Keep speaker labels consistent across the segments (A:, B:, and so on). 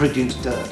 A: produce dirt.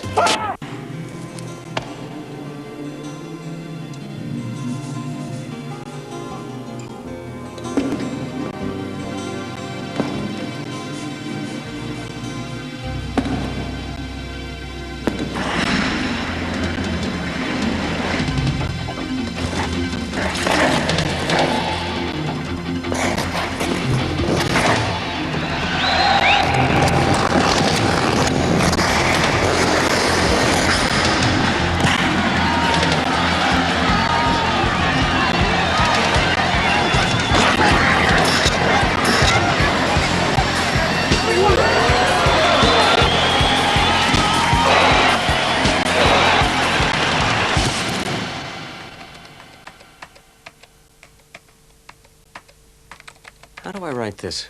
B: How do I write this?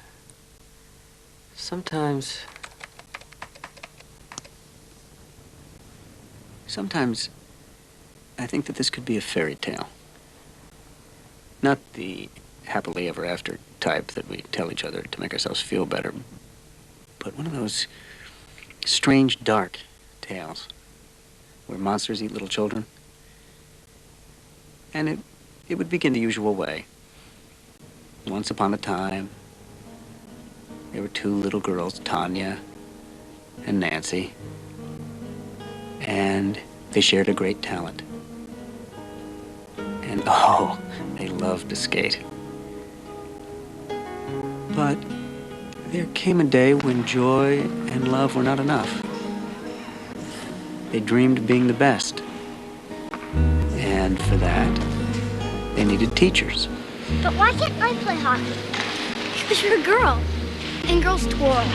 B: Sometimes I think that this could be a fairy tale. Not the happily ever after type that we tell each other to make ourselves feel better, but one of those strange, dark tales where monsters eat little children. And it would begin the usual way. Once upon a time, there were two little girls, Tonya and Nancy, and they shared a great talent. And oh, they loved to skate. But there came a day when joy and love were not enough. They dreamed of being the best. And for that, they needed teachers.
C: But why can't I play hockey? Because you're a girl, and girls twirl.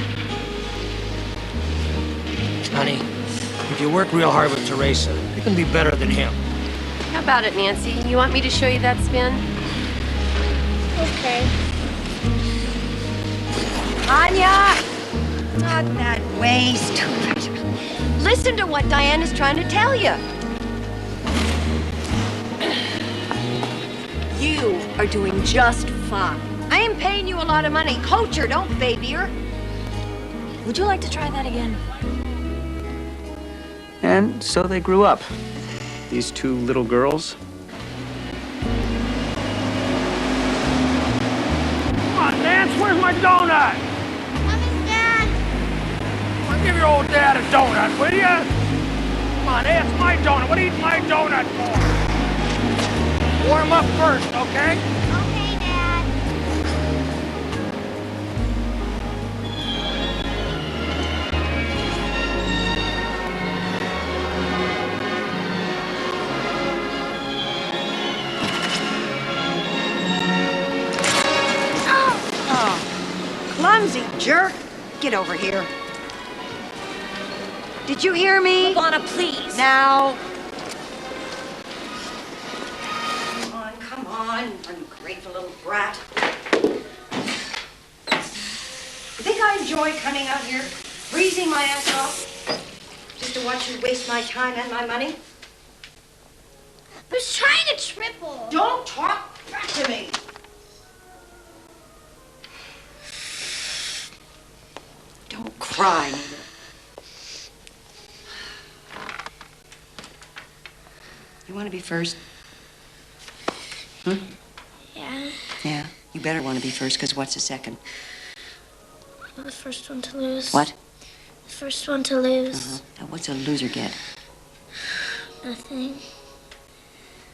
D: Honey, if you work real hard with Teresa, you can be better than him.
E: How about it, Nancy? You want me to show you that spin?
C: Okay.
F: Anya! Not that way, stupid. Listen to what Diane is trying to tell you. You are doing just fine. I am paying you a lot of money. Coach her, don't baby her.
G: Would you like to try that again?
B: And so they grew up, these two little girls.
D: Come on, Nance, where's my donut?
C: Coming, Dad.
D: Well, give your old dad a donut, will ya? Come on, hey, it's my donut. What are you eating my donut for? Warm up first, okay?
C: Okay, Dad.
F: Oh, clumsy jerk. Get over here. Did you hear me?
G: Ivana, please.
F: Now. Come on, ungrateful little brat. You think I enjoy coming out here, freezing my ass off, just to watch you waste my time and my money?
C: I was trying to triple.
F: Don't talk back to me. Don't cry, neither. You want to be first? Hmm?
C: Yeah.
F: Yeah, you better want to be first, because what's the second?
C: I'm the first one to lose.
F: What?
C: The first one to lose.
F: Now, what's a loser get?
C: Nothing.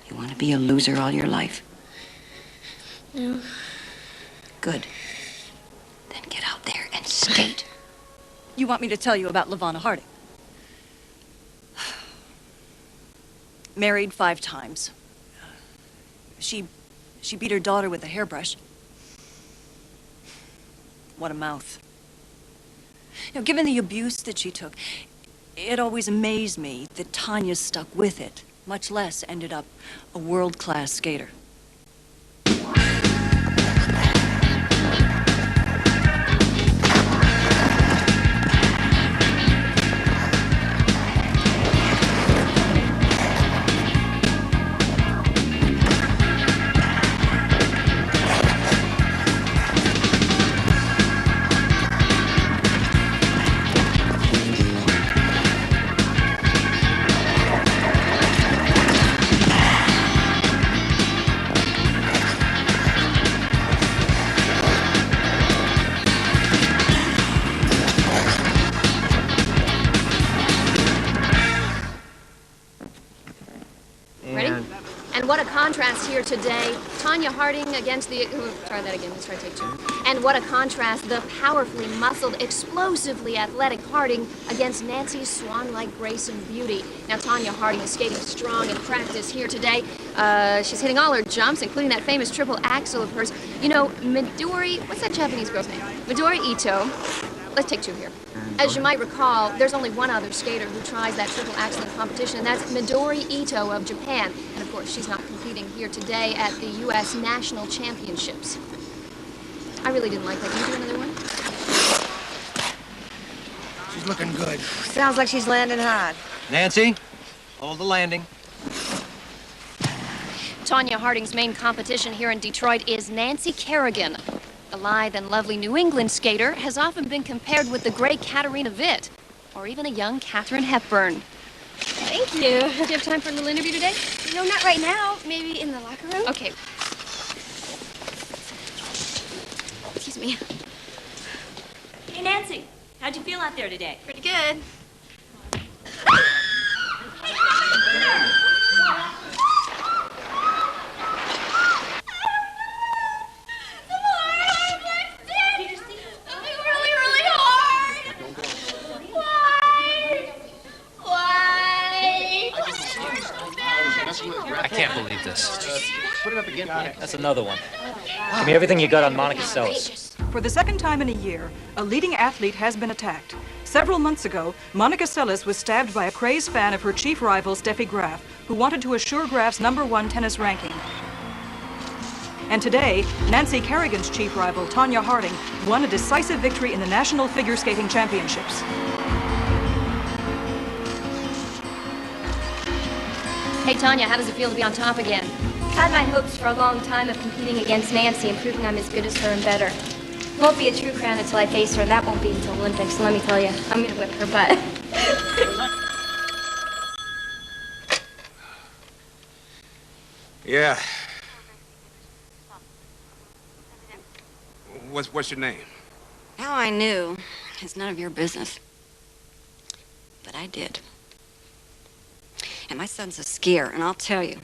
F: You want to be a loser all your life?
C: No.
F: Good. Then get out there and skate.
G: You want me to tell you about Lavana Harding? Married 5 times. She beat her daughter with a hairbrush. What a mouth. You know, given the abuse that she took, it always amazed me that Tonya stuck with it, much less ended up a world-class skater.
A: contrast here today. Tonya Harding against the... try that again. Let's try take 2. And what a contrast. The powerfully muscled, explosively athletic Harding against Nancy's swan-like grace and beauty. Now, Tonya Harding is skating strong in practice here today. She's hitting all her jumps, including that famous triple axel of hers. You know, Midori... What's that Japanese girl's name? Midori Ito. Let's take 2 here. As you might recall, there's only one other skater who tries that triple axel in competition, and that's Midori Ito of Japan. And of course, she's not competing here today at the U.S. National Championships. I really didn't like that. Can you do another one?
D: She's looking good.
F: Sounds like she's landing hard.
H: Nancy, hold the landing.
A: Tonya Harding's main competition here in Detroit is Nancy Kerrigan. The lithe and lovely New England skater has often been compared with the great Katarina Witt, or even a young Katharine Hepburn.
C: Thank you.
A: Do you have time for a little interview today?
C: No, not right now. Maybe in the locker room?
A: Okay.
C: Excuse me.
I: Hey, Nancy, how'd you feel out there today?
C: Pretty good.
H: I can't believe this. Put it up again. That's another one. Give me everything you got on Monica Seles.
J: For the second time in a year, a leading athlete has been attacked. Several months ago, Monica Seles was stabbed by a crazed fan of her chief rival, Steffi Graf, who wanted to assure Graf's #1 tennis ranking. And today, Nancy Kerrigan's chief rival, Tonya Harding, won a decisive victory in the National Figure Skating Championships.
A: Hey, Tonya, how does it feel to be on top again?
C: Had my hopes for a long time of competing against Nancy and proving I'm as good as her and better. Won't be a true crown until I face her, and that won't be until Olympics. So let me tell you, I'm gonna whip her butt.
K: Yeah. What's your name?
F: How I knew is none of your business. But I did. And my son's a skier, and I'll tell you,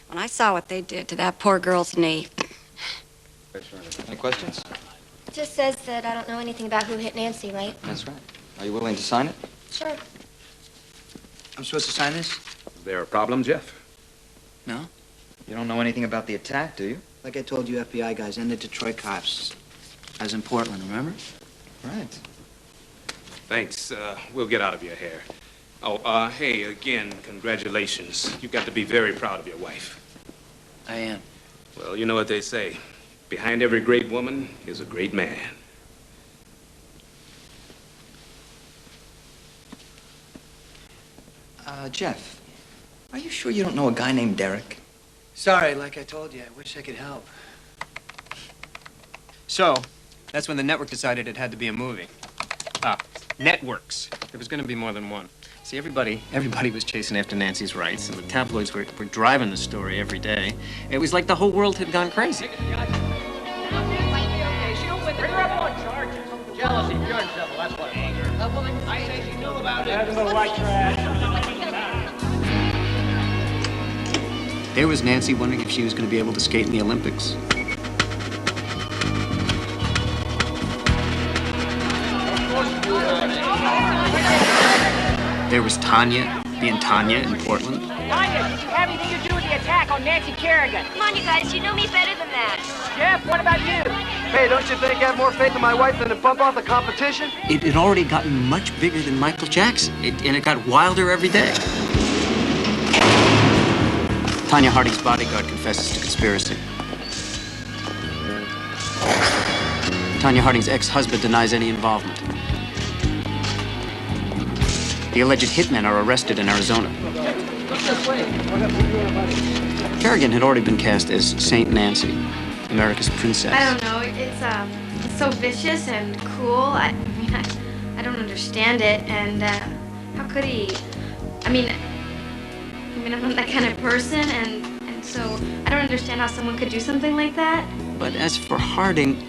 F: when I saw what they did to that poor girl's knee...
L: Any questions?
C: It just says that I don't know anything about who hit Nancy, right?
L: That's right. Are you willing to sign it?
C: Sure.
B: I'm supposed to sign this?
K: Is there a problem, Jeff?
B: No.
L: You don't know anything about the attack, do you?
B: Like I told you FBI guys and the Detroit cops. I was in Portland, remember?
L: Right.
K: Thanks. We'll get out of your hair. Oh, hey, again, congratulations. You've got to be very proud of your wife.
B: I am.
K: Well, you know what they say. Behind every great woman is a great man.
L: Jeff, are you sure you don't know a guy named Derek?
B: Sorry, like I told you, I wish I could help. So, that's when the network decided it had to be a movie. Networks. There was going to be more than one. See, everybody was chasing after Nancy's rights, and the tabloids were driving the story every day. It was like the whole world had gone crazy.
D: Bring her up on charges. Jealousy, pure and simple, that's what. Anger. A woman, I say she knew about it. That's the white trash.
B: There was Nancy wondering if she was going to be able to skate in the Olympics. There was Tonya, being Tonya in Portland.
D: Tonya, did you have anything to do with the attack on Nancy Kerrigan?
F: Come on, you guys, you know me better than that.
D: Jeff, what about you?
M: Hey, don't you think I have more faith in my wife than to bump off the competition?
B: It had already gotten much bigger than Michael Jackson, and it got wilder every day. Tonya Harding's bodyguard confesses to conspiracy. Tonya Harding's ex-husband denies any involvement. The alleged hitmen are arrested in Arizona. Kerrigan had already been cast as Saint Nancy, America's princess.
C: I don't know. It's so vicious and cruel. I don't understand it. And how could he? I mean, I'm not that kind of person, and so I don't understand how someone could do something like that.
B: But as for Harding,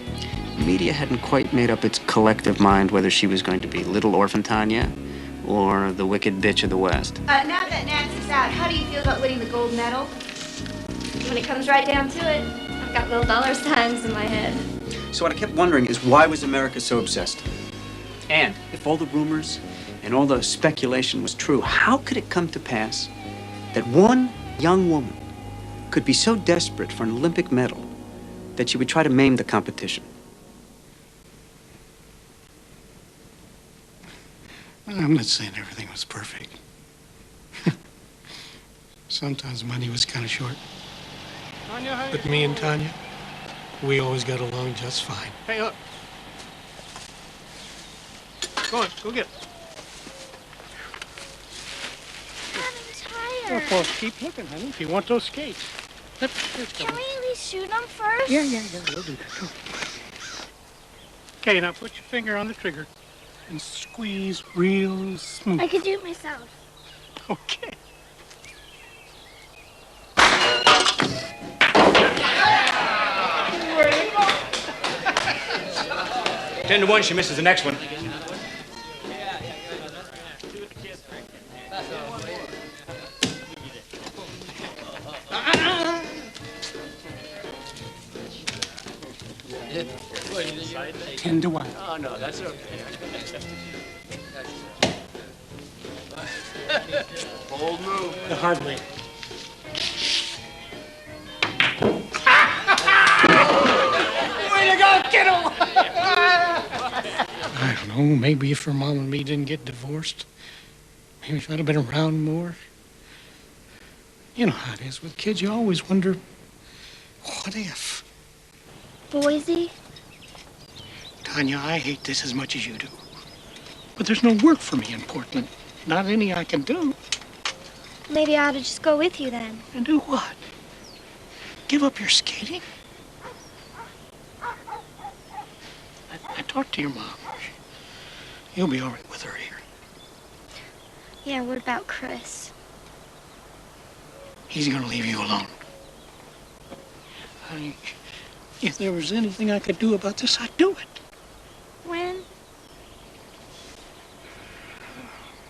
B: media hadn't quite made up its collective mind whether she was going to be Little Orphan Tonya or the wicked bitch of the West.
C: Now that Nancy's out, how do you feel about winning the gold medal? When it comes right down to it, I've got little dollar signs in my head.
B: So what I kept wondering is, why was America so obsessed? And if all the rumors and all the speculation was true, how could it come to pass that one young woman could be so desperate for an Olympic medal that she would try to maim the competition?
N: Well, I'm not saying everything was perfect. Sometimes money was kind of short. But me and Tonya, we always got along just fine. Hey, look. Go on, go get it.
I: I'm tired.
N: Well, keep looking, honey, if you want those skates.
I: Can we at least shoot them first?
N: Yeah, we'll do that. Come on. Okay, now put your finger on the trigger and squeeze real smooth.
I: I can do it myself.
N: Okay.
D: Where you go?
H: 10-1, she misses the next one.
N: Ten to 1.
D: Oh, no, that's okay. Bold move.
N: Hardly.
D: Way to go, kiddo!
N: I don't know, maybe if her mom and me didn't get divorced, maybe if I'd have been around more. You know how it is with kids, you always wonder, what if?
I: Boise?
N: Tonya, I hate this as much as you do. But there's no work for me in Portland. Not any I can do.
I: Maybe I ought to just go with you then.
N: And do what? Give up your skating? I talked to your mom. You'll be all right with her here.
I: Yeah, what about Chris?
N: He's gonna leave you alone. I mean, if there was anything I could do about this, I'd do it.
I: When?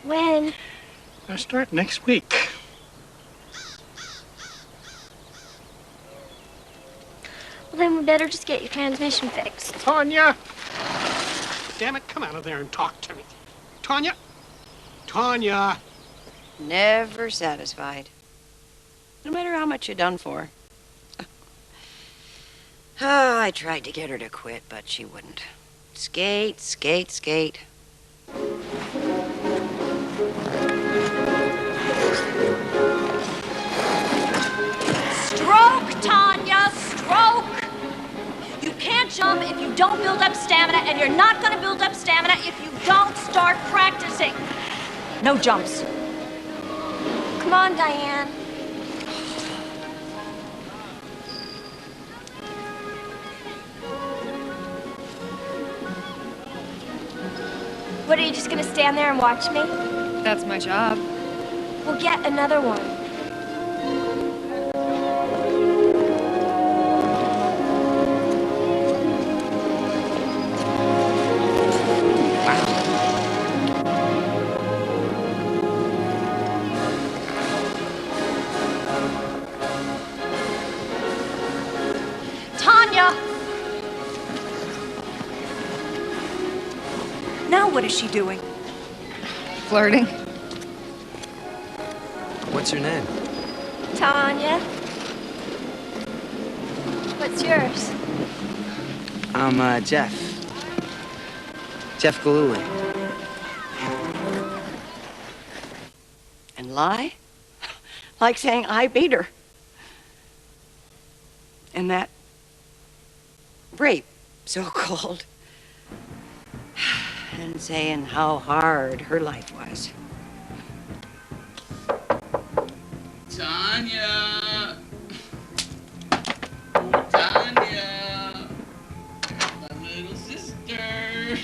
I: When?
N: I start next week.
I: Well, then we better just get your transmission fixed.
N: Tonya! Damn it, come out of there and talk to me. Tonya! Tonya!
O: Never satisfied. No matter how much you've done for her. Oh, I tried to get her to quit, but she wouldn't. Skate, skate, skate.
A: Stroke, Tonya, stroke! You can't jump if you don't build up stamina, and you're not gonna build up stamina if you don't start practicing.
J: No jumps.
A: Come on, Diane. What, are you just gonna stand there and watch me?
C: That's my job.
A: We'll get another one. Tonya!
J: Now what is she doing?
C: Flirting.
M: What's your name?
A: Tonya. What's yours?
M: I'm, Jeff. Jeff Galooly.
O: And lie? Like saying I beat her. And that rape, so-called. And saying how hard her life was.
P: Tonya! Tonya! My little sister!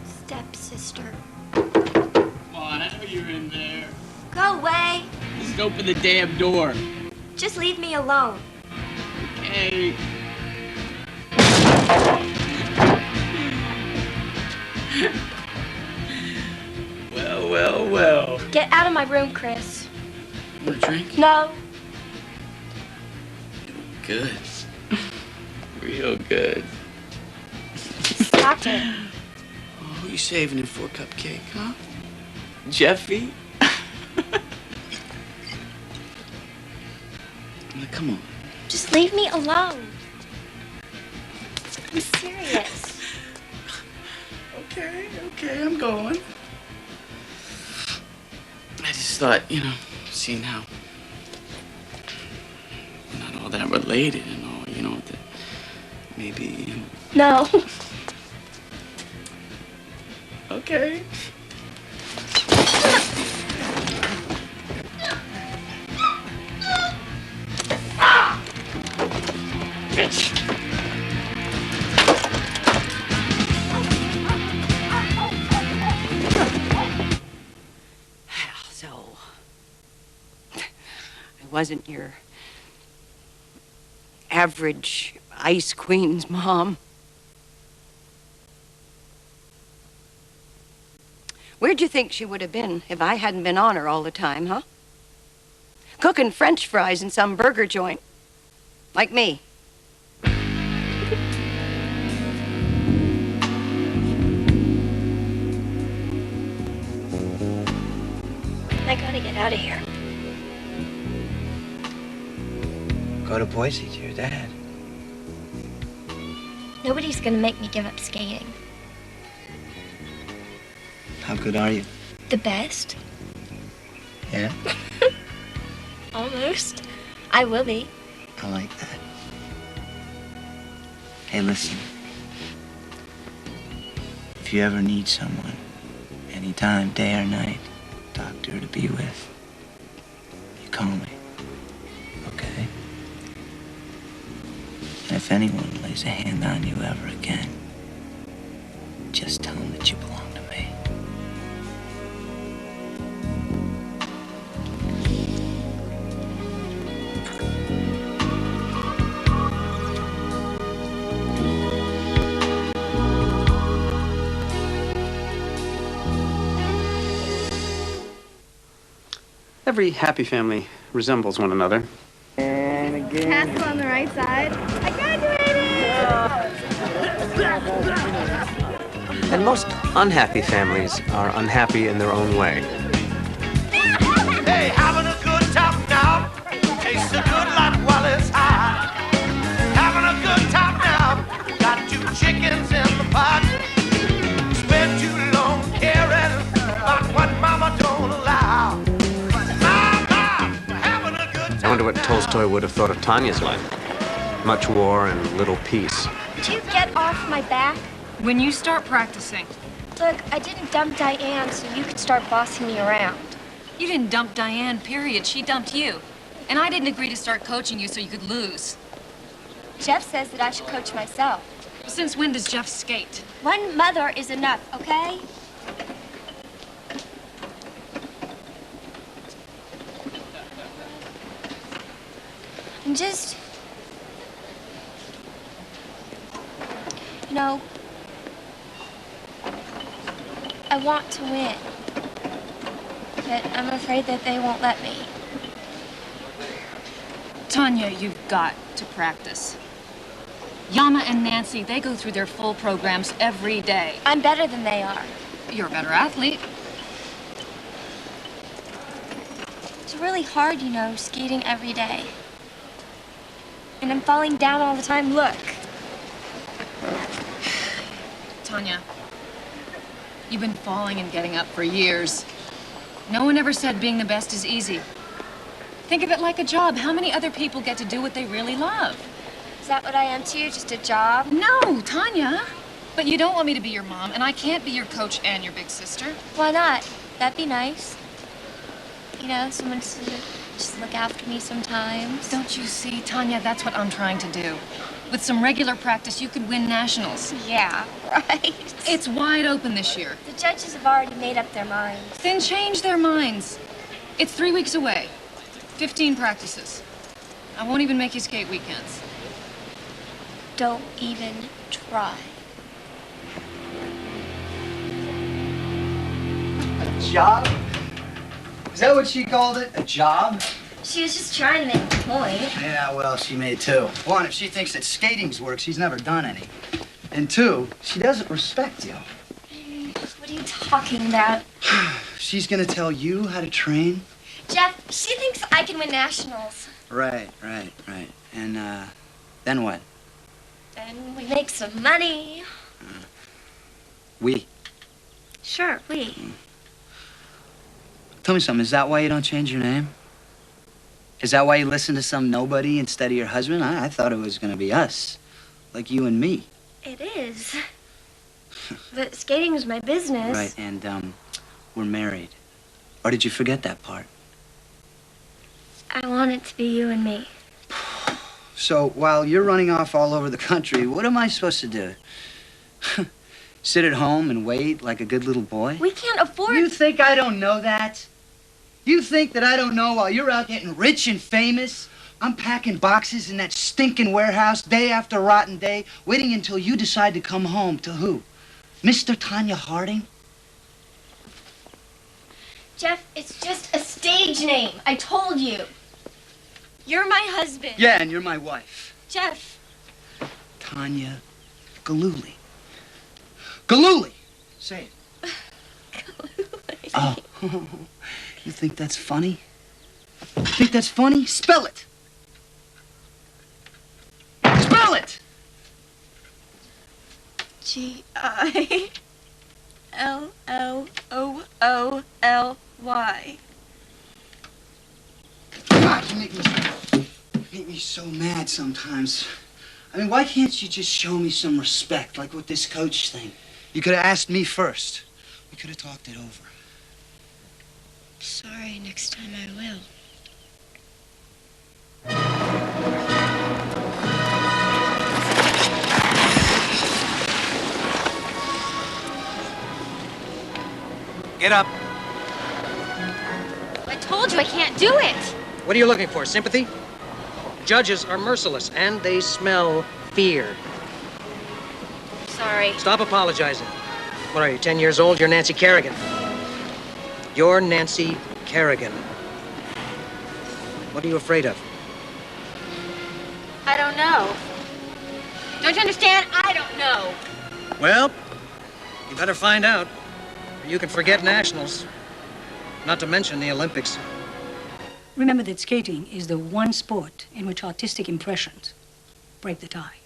I: Stepsister.
P: Come on, I know you're in there.
I: Go away.
P: Just open the damn door.
I: Just leave me alone.
P: Okay. Well.
I: Get out of my room, Chris.
P: Want a drink?
I: No.
P: good. Real good.
C: Stop it.
P: Oh, who you saving it for, Cupcake, huh? Jeffy? Now, come on.
C: Just leave me alone. I'm serious.
P: Okay, I'm going. I just thought, seeing how we're not all that related and all, that maybe.
C: No.
P: Okay. Bitch.
O: So, I wasn't your average Ice Queen's mom. Where'd you think she would have been if I hadn't been on her all the time, huh? Cooking French fries in some burger joint. Like me.
C: I gotta get out of here.
L: Go to Boise to your dad.
C: Nobody's gonna make me give up skating.
L: How good are you?
C: The best?
L: Yeah?
C: Almost. I will be.
L: I like that. Hey, listen. If you ever need someone, anytime, day or night, doctor to be with, you call me. Okay? And if anyone lays a hand on you ever again, just tell them that you belong to me.
B: Every happy family resembles one another.
C: And again. Castle on the right side. I graduated!
Q: And most unhappy families are unhappy in their own way.
R: Hey, having a good time now. Tastes a good life while it's hot. Having a good time now. Got 2 chickens in the pot. Spent too long caring about what mama don't allow.
Q: I wonder what Tolstoy would have thought of Tanya's life. Much war and little peace.
C: Would you get off my back?
J: When you start practicing.
C: Look, I didn't dump Diane so you could start bossing me around.
J: You didn't dump Diane, period. She dumped you. And I didn't agree to start coaching you so you could lose.
C: Jeff says that I should coach myself.
J: Since when does Jeff skate?
C: One mother is enough, okay? And just, I want to win, but I'm afraid that they won't let me.
J: Tonya, you've got to practice. Yama and Nancy, they go through their full programs every day.
C: I'm better than they are.
J: You're a better athlete.
C: It's really hard, skating every day. And I'm falling down all the time. Look.
J: Tonya, you've been falling and getting up for years. No one ever said being the best is easy. Think of it like a job. How many other people get to do what they really love?
C: Is that what I am to you? Just a job?
J: No, Tonya. But you don't want me to be your mom, and I can't be your coach and your big sister.
C: Why not? That'd be nice. Someone to just look after me sometimes.
J: Don't you see, Tonya, that's what I'm trying to do. With some regular practice, you could win nationals.
C: Yeah, right.
J: It's wide open this year.
C: The judges have already made up their minds.
J: Then change their minds. It's 3 weeks away. 15 practices. I won't even make you skate weekends.
C: Don't even try.
L: A job? Is that what she called it? A job?
C: She was just trying to make a point.
S: Yeah, well, she may too. One, if she thinks that skating's work, she's never done any. And two, she doesn't respect you.
C: What are you talking about?
S: She's gonna tell you how to train?
C: Jeff, she thinks I can win nationals.
S: Right. And, then what?
C: Then we make some money.
S: We.
C: Sure, we.
S: Tell me something, is that why you don't change your name? Is that why you listen to some nobody instead of your husband? I thought it was gonna be us. Like you and me.
C: It is. But skating is my business.
S: Right, and, we're married. Or did you forget that part?
C: I want it to be you and me.
S: So, while you're running off all over the country, what am I supposed to do? Sit at home and wait like a good little boy?
C: We can't afford...
S: You think I don't know that? You think that I don't know while you're out getting rich and famous? I'm packing boxes in that stinking warehouse day after rotten day, waiting until you decide to come home. To who? Mr. Tonya Harding?
C: Jeff, it's just a stage name. I told you. You're my husband.
S: Yeah, and you're my wife.
C: Jeff.
S: Tonya Galooly. Galooly! Say it.
C: Galooly.
S: Oh. You think that's funny? You think that's funny? Spell it. Spell it!
C: Gilloolly.
S: God, you make me so mad sometimes. I mean, why can't you just show me some respect, like with this coach thing? You could have asked me first. We could have talked it over.
C: Sorry, next time I will.
H: Get up.
A: I told you I can't do it.
T: What are you looking for, sympathy? Judges are merciless, and they smell fear.
A: Sorry.
T: Stop apologizing. What are you, 10 years old? You're Nancy Kerrigan. You're Nancy Kerrigan. What are you afraid of?
A: I don't know. Don't you understand? I don't know.
T: Well, you better find out. Or you can forget nationals. Not to mention the Olympics.
U: Remember that skating is the one sport in which artistic impressions break the tie.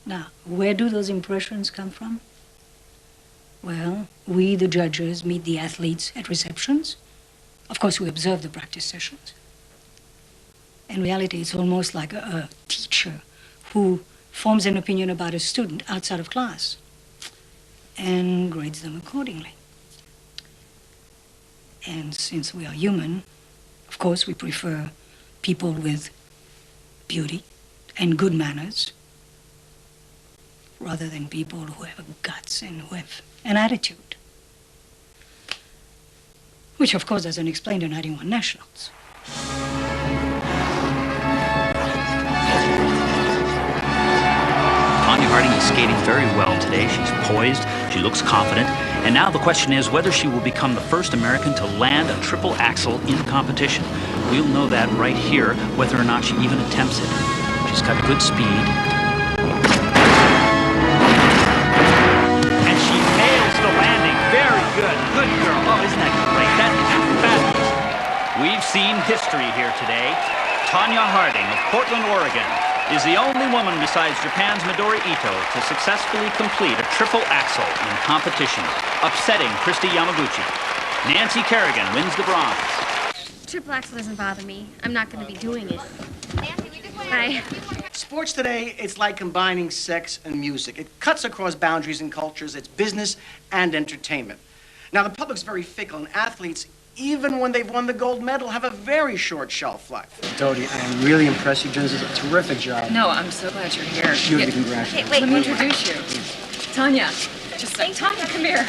U: Now, where do those impressions come from? Well, we, the judges, meet the athletes at receptions. Of course, we observe the practice sessions. In reality, it's almost like a teacher who forms an opinion about a student outside of class and grades them accordingly. And since we are human, of course, we prefer people with beauty and good manners rather than people who have guts and who have an attitude. Which, of course, doesn't explain the 91 nationals.
V: Tonya Harding is skating very well today. She's poised, she looks confident, and now the question is whether she will become the first American to land a triple axel in competition. We'll know that right here, whether or not she even attempts it. She's got good speed. And she nails the landing. Very good. Good girl. Oh, isn't that great? That is fabulous. We've seen history here today. Tonya Harding of Portland, Oregon, is the only woman besides Japan's Midori Ito to successfully complete a triple axel in competition, upsetting Christy Yamaguchi. Nancy Kerrigan wins the bronze.
C: Triple axel doesn't bother me. I'm not going to be doing it. Bye.
W: Sports today, it's like combining sex and music. It cuts across boundaries and cultures. It's business and entertainment. Now, the public's very fickle, and athletes, even when they've won the gold medal, have a very short shelf life.
X: Dodie, I am really impressed. You've done such a terrific job.
Y: No, I'm so glad you're here.
X: You have to congratulate.
Y: Hey, wait, let me introduce you. Tonya. Just a Tonya, come here.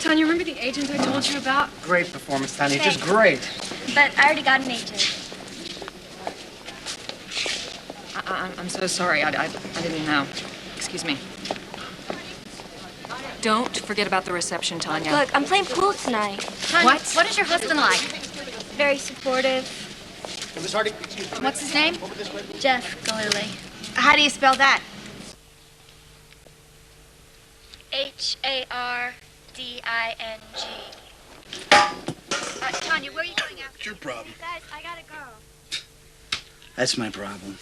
Y: Tonya, remember the agent I told you about?
X: Great performance, Tonya.
C: Thanks.
X: Just great.
C: But I already got an agent.
Y: I'm so sorry. I didn't know. Excuse me. Don't forget about the reception, Tonya.
C: Look, I'm playing pool tonight.
Y: What?
A: What is your husband like?
D: very supportive.
W: Miss Hardy, excuse me.
D: What's his name?
W: Over this way.
D: Jeff Galooly.
C: How do you spell that?
D: Harding. Tonya, where are you going after?
S: What's your problem?
D: Guys, I gotta go.
S: That's my problem.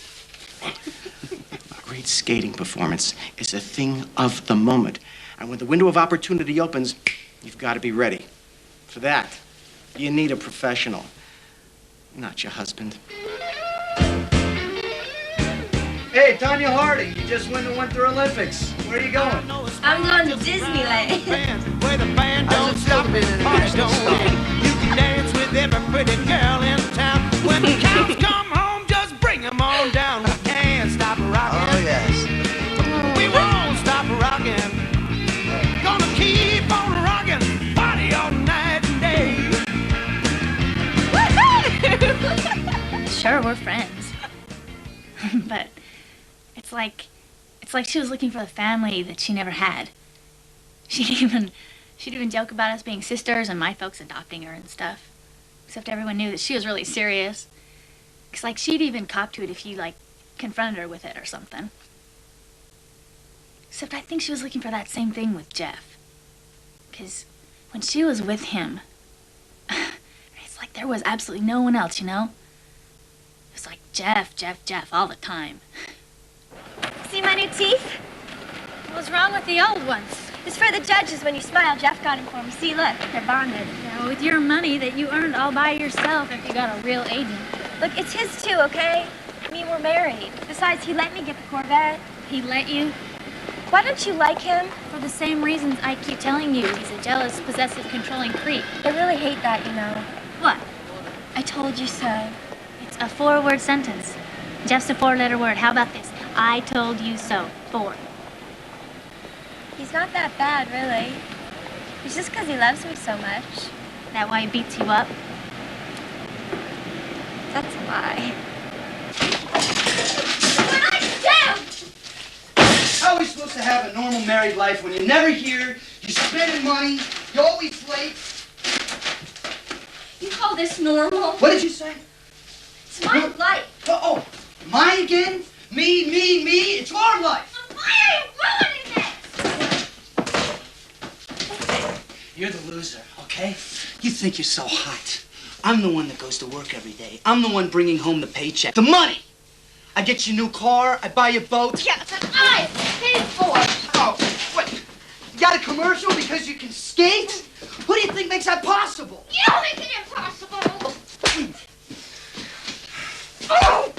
W: A great skating performance is a thing of the moment. And when the window of opportunity opens, you've got to be ready. For that, you need a professional, not your husband.
S: Hey, Tonya Harding, you just won the Winter Olympics. Where are you going?
D: I'm going to Disneyland.
R: Where the band don't stop, the party don't end. You can dance with every pretty girl in town. When the cows come home, just bring them on down. We can't stop rocking.
S: Oh, yes.
R: We won't stop rocking. Gonna keep on rocking. Party all night and day.
E: Sure, we're friends. But it's like she was looking for the family that she never had. She'd even joke about us being sisters and my folks adopting her and stuff. Except everyone knew that she was really serious. 'Cause like she'd even cop to it if you like confronted her with it or something. Except I think she was looking for that same thing with Jeff. 'Cause when she was with him, it's like there was absolutely no one else, you know? It was like Jeff all the time.
D: See my new teeth?
E: What's wrong with the old ones?
D: It's for the judges. When you smile, Jeff got them for me. See, look, they're bonded.
E: Yeah, with your money that you earned all by yourself if you got a real agent.
D: Look, it's his too, okay? I mean, we're married. Besides, he let me get the Corvette.
E: He let you?
D: Why don't you like him?
E: For the same reasons I keep telling you. He's a jealous, possessive, controlling creep.
D: I really hate that, you know.
E: What?
D: I told you so.
E: It's a 4-word sentence. Jeff's a 4-letter word. How about this? I told you so. 4.
D: He's not that bad, really. It's just because he loves me so much.
E: That why he beats you up?
D: That's a lie.
S: How are we supposed to have a normal married life when you're never here, you're spending money, you're always late?
D: You call this normal?
S: What did you say?
D: It's my life.
S: Oh, mine again? Me, it's our life.
D: Why are you ruining it?
S: You're the loser, okay? You think you're so hot. I'm the one that goes to work every day. I'm the one bringing home the paycheck. The money! I get you a new car, I buy you a boat.
D: Yeah, that I paid for.
S: Oh, what? You got a commercial because you can skate? Who do you think makes that possible?
D: You don't make it impossible. Oh!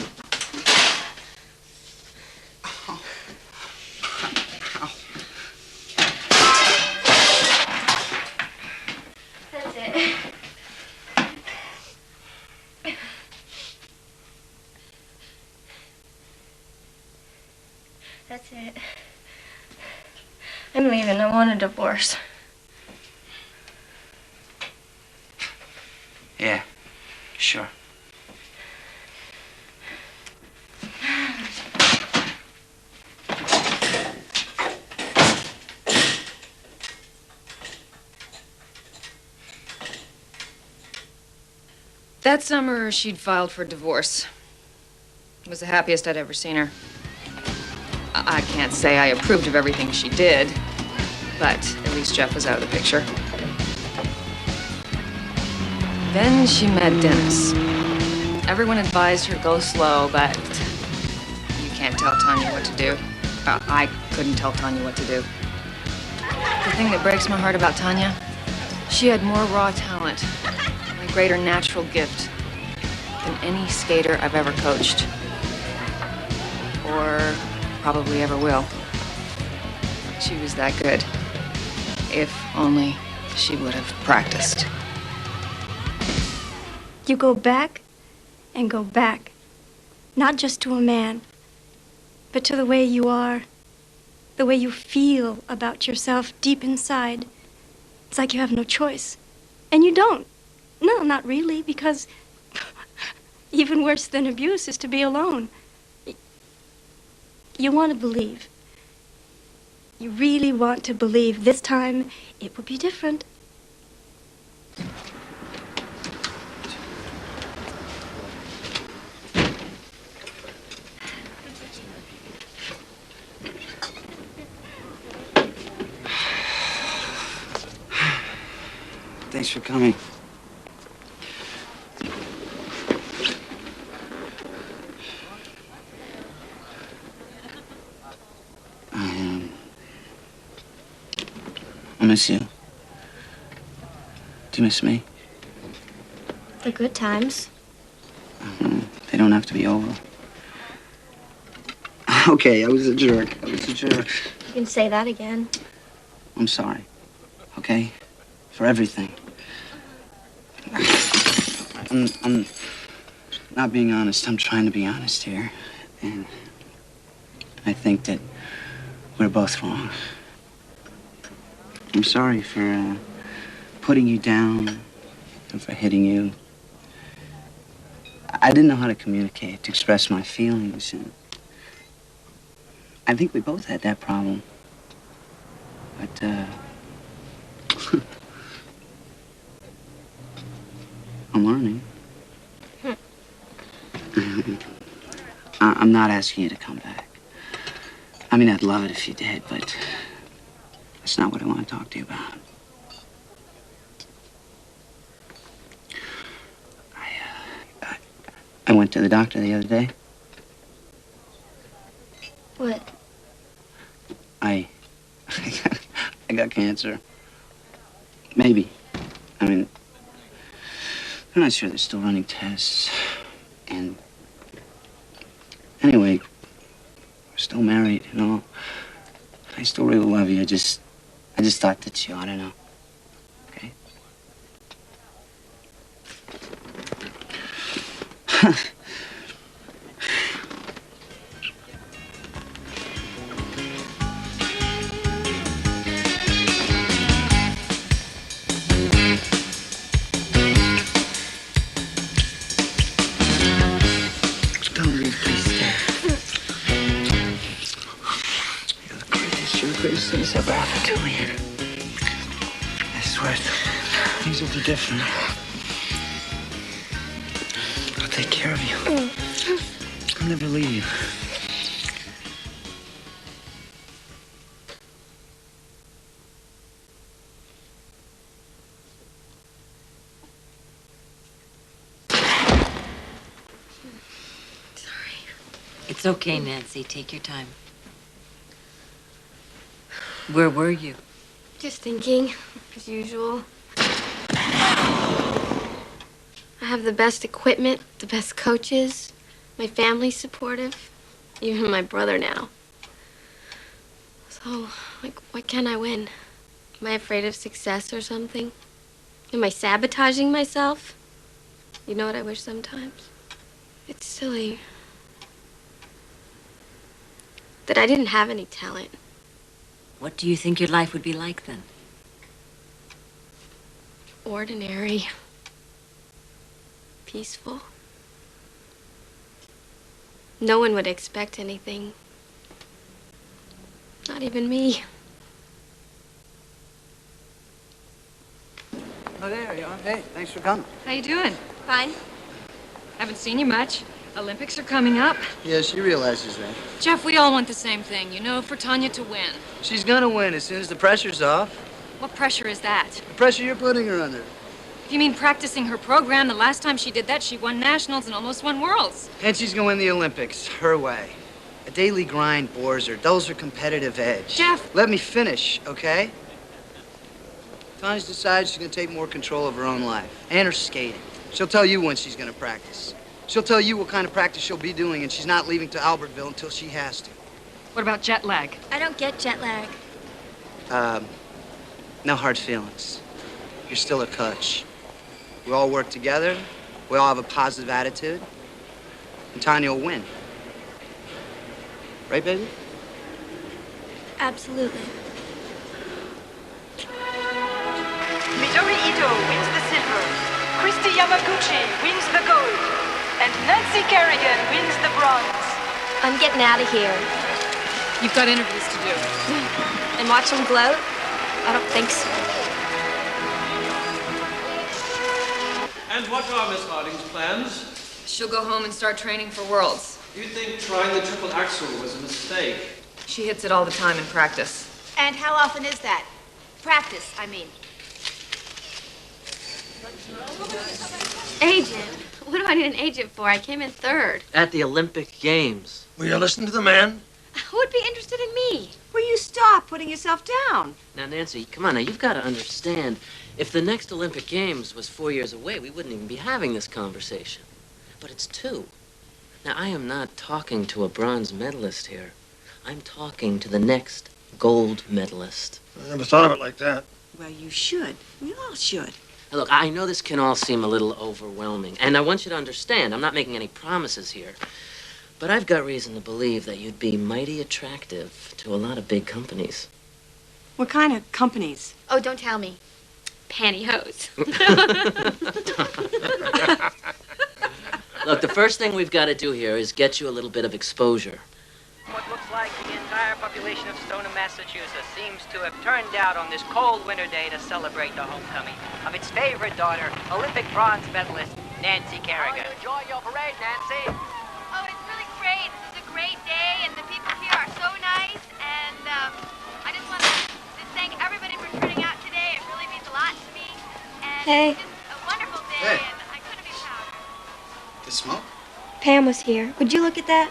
D: That's it. That's it. I'm leaving. I want a divorce.
L: Yeah, sure.
Y: That summer, she'd filed for divorce. It was the happiest I'd ever seen her. I can't say I approved of everything she did, but at least Jeff was out of the picture. Then she met Dennis. Everyone advised her to go slow, but you can't tell Tonya what to do. I couldn't tell Tonya what to do. The thing that breaks my heart about Tonya, she had more raw talent, a greater natural gift than any skater I've ever coached. Or probably ever will. She was that good. If only she would have practiced.
D: You go back and go back. Not just to a man, but to the way you are, the way you feel about yourself deep inside. It's like you have no choice. And you don't. No, not really, because even worse than abuse is to be alone. You want to believe. You really want to believe this time it will be different.
L: Thanks for coming. I miss you. Do you miss me?
D: The good times.
L: They don't have to be over. Okay, I was a jerk.
D: You can say that again.
L: I'm sorry. Okay? For everything. I'm not being honest. I'm trying to be honest here. And I think that we're both wrong. I'm sorry for putting you down and for hitting you. I didn't know how to communicate, to express my feelings. And I think we both had that problem. But, I'm learning. I'm not asking you to come back. I mean, I'd love it if you did, but that's not what I want to talk to you about. I went to the doctor the other day.
D: What?
L: I got cancer. Maybe. I mean, I'm not sure. They're still running tests. And anyway, we're still married, you know. I still really love you. I just thought that you ought to know. Okay? Don't leave, please stay. You're the greatest thing that's ever happened to me. I swear, things will be different. I'll take care of you. I'll never leave you.
F: It's okay, Nancy. Take your time. Where were you?
C: Just thinking, as usual. I have the best equipment, the best coaches. My family's supportive. Even my brother now. So, like, why can't I win? Am I afraid of success or something? Am I sabotaging myself? You know what I wish sometimes? It's silly. That I didn't have any talent.
F: What do you think your life would be like then?
C: Ordinary. Peaceful. No one would expect anything. Not even me.
S: Oh, there you are. Hey, thanks for coming.
G: How you doing?
C: Fine.
G: Haven't seen you much. Olympics are coming up.
S: Yeah, she realizes that.
G: Jeff, we all want the same thing, you know, for Tonya to win.
S: She's gonna win as soon as the pressure's off.
G: What pressure is that?
S: The pressure you're putting her under.
G: If you mean practicing her program, the last time she did that, she won nationals and almost won worlds.
S: And she's gonna win the Olympics, her way. A daily grind bores her, dulls her competitive edge.
G: Jeff!
S: Let me finish, okay? Tanya's decided she's gonna take more control of her own life and her skating. She'll tell you when she's gonna practice. She'll tell you what kind of practice she'll be doing, and she's not leaving to Albertville until she has to.
G: What about jet lag?
D: I don't get jet lag.
S: No hard feelings. You're still a coach. We all work together. We all have a positive attitude. And Tonya will win. Right, baby?
D: Absolutely.
J: Midori Ito wins the silver. Christy Yamaguchi wins the gold. And Nancy Kerrigan wins the bronze.
A: I'm getting out of here.
G: You've got interviews to do.
A: And watch them gloat? I don't think so.
K: And what are Miss Harding's plans?
Y: She'll go home and start training for Worlds.
K: You think trying the triple axel was a mistake?
Y: She hits it all the time in practice.
I: And how often is that? Practice, I mean.
C: Agent? What do I need an agent for? I came in third.
B: At the Olympic Games.
K: Will you listen to the man?
C: Who would be interested in me?
F: Will you stop putting yourself down?
B: Now, Nancy, come on now. You've got to understand. If the next Olympic Games was 4 years away, we wouldn't even be having this conversation. But it's 2. Now, I am not talking to a bronze medalist here. I'm talking to the next gold medalist.
K: I never thought of it like that.
F: Well, you should. We all should.
B: Now, look, I know this can all seem a little overwhelming, and I want you to understand, I'm not making any promises here, but I've got reason to believe that you'd be mighty attractive to a lot of big companies.
F: What kind of companies?
C: Oh, don't tell me. Pantyhose.
B: Look, the first thing we've got to do here is get you a little bit of exposure.
M: What looks like the entire population of Stoneham, Massachusetts seems to have turned out on this cold winter day to celebrate the homecoming of its favorite daughter, Olympic bronze medalist Nancy Kerrigan. How are you enjoying your parade, Nancy?
A: Oh, it's really great. This is a great day, and the people here are so nice. And I just want to thank everybody for turning out today. It really means a lot to me. And
D: Hey.
A: it's just a wonderful day, and I couldn't be prouder.
S: The smoke?
D: Pam was here. Would you look at that?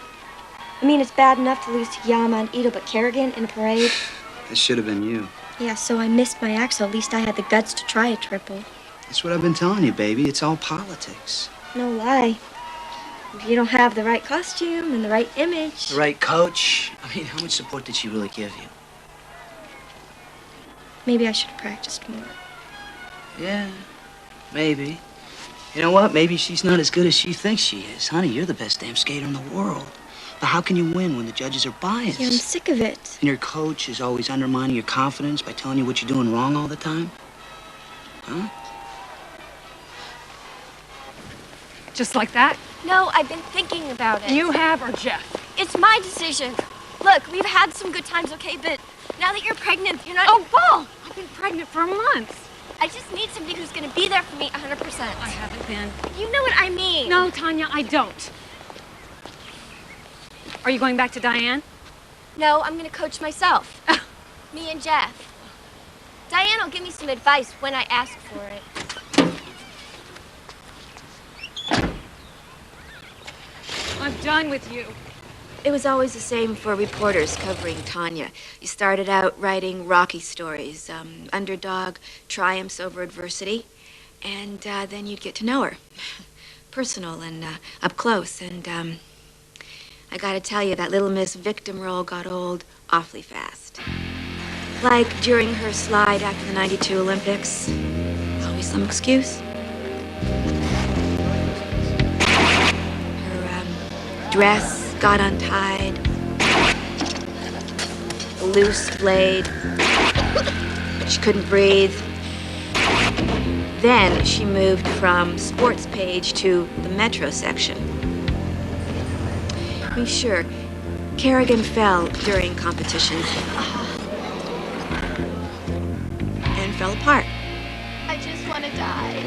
D: I mean, it's bad enough to lose to Yama and Ito, but Kerrigan in a parade?
S: This should have been you.
D: Yeah, so I missed my act, so at least I had the guts to try a triple.
S: That's what I've been telling you, baby. It's all politics.
D: No lie. If you don't have the right costume and the right image...
S: The right coach. I mean, how much support did she really give you?
D: Maybe I should have practiced more.
S: Yeah, maybe. You know what? Maybe she's not as good as she thinks she is. Honey, you're the best damn skater in the world. But how can you win when the judges are biased?
D: Yeah, I'm sick of it.
S: And your coach is always undermining your confidence by telling you what you're doing wrong all the time? Huh?
G: Just like that?
A: No, I've been thinking about it.
G: You have or Jeff?
A: It's my decision. Look, we've had some good times, okay, but now that you're pregnant, you're not...
G: Oh, Paul! I've been pregnant for months.
A: I just need somebody who's going to be there for me 100%.
G: I haven't been.
A: You know what I mean.
G: No, Tonya, I don't. Are you going back to Diane?
A: No, I'm going to coach myself. Me and Jeff. Diane will give me some advice when I ask for it.
G: I'm done with you.
N: It was always the same for reporters covering Tonya. You started out writing rocky stories, underdog, triumphs over adversity, and then you'd get to know her. Personal and up close, and I gotta tell you, that Little Miss victim role got old awfully fast. Like during her slide after the '92 Olympics. Always some excuse. Her dress got untied. A loose blade. She couldn't breathe. Then she moved from sports page to the metro section. I mean, sure, Kerrigan fell during competition and fell apart.
A: I just want to die.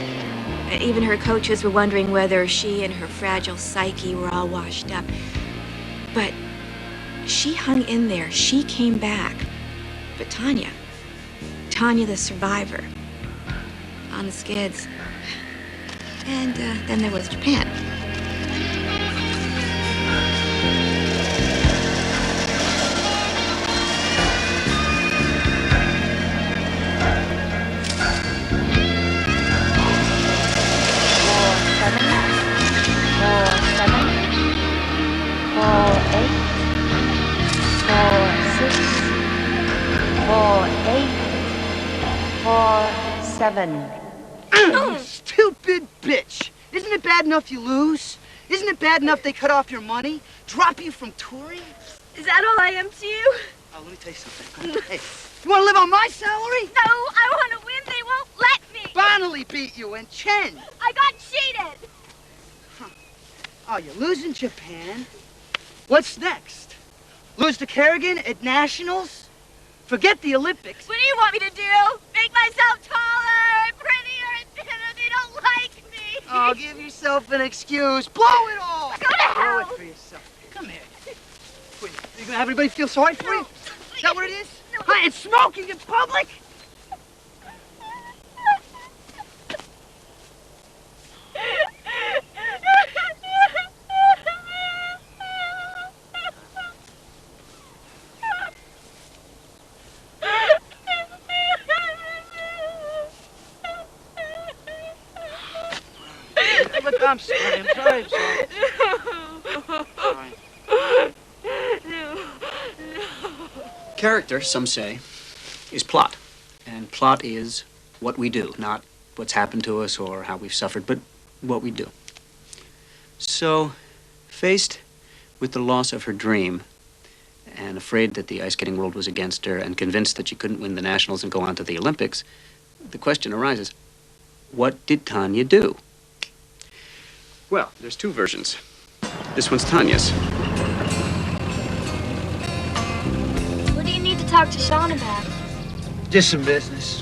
N: Even her coaches were wondering whether she and her fragile psyche were all washed up. But she hung in there. She came back. But Tonya the survivor, on the skids. And then there was Japan.
S: You stupid bitch! Isn't it bad enough you lose? Isn't it bad enough they cut off your money? Drop you from touring?
A: Is that all I am to you?
S: Oh, let me tell you something. Hey, you want to live on my salary?
A: No, I want to win. They won't let me.
S: Bonley beat you and Chen.
A: I got cheated.
S: Oh, you're losing Japan. What's next? Lose to Kerrigan at Nationals? Forget the Olympics.
A: What do you want me to do? Make myself taller and prettier and thinner? They don't like me.
S: Oh, give yourself an excuse. Blow it all.
A: Go to hell.
S: Blow it for yourself. Come here. Wait, you gonna have everybody feel sorry for you? Is that what it is?
A: No.
S: Hi, it's smoking in public? look, I'm sorry.
X: Character, some say, is plot. And plot is what we do, not what's happened to us or how we've suffered, but what we do. So, faced with the loss of her dream, and afraid that the ice skating world was against her, and convinced that she couldn't win the Nationals and go on to the Olympics, the question arises, what did Tonya do? Well, there's two versions. This one's Tonya's.
D: What do you need to talk to Sean about?
S: Just some business.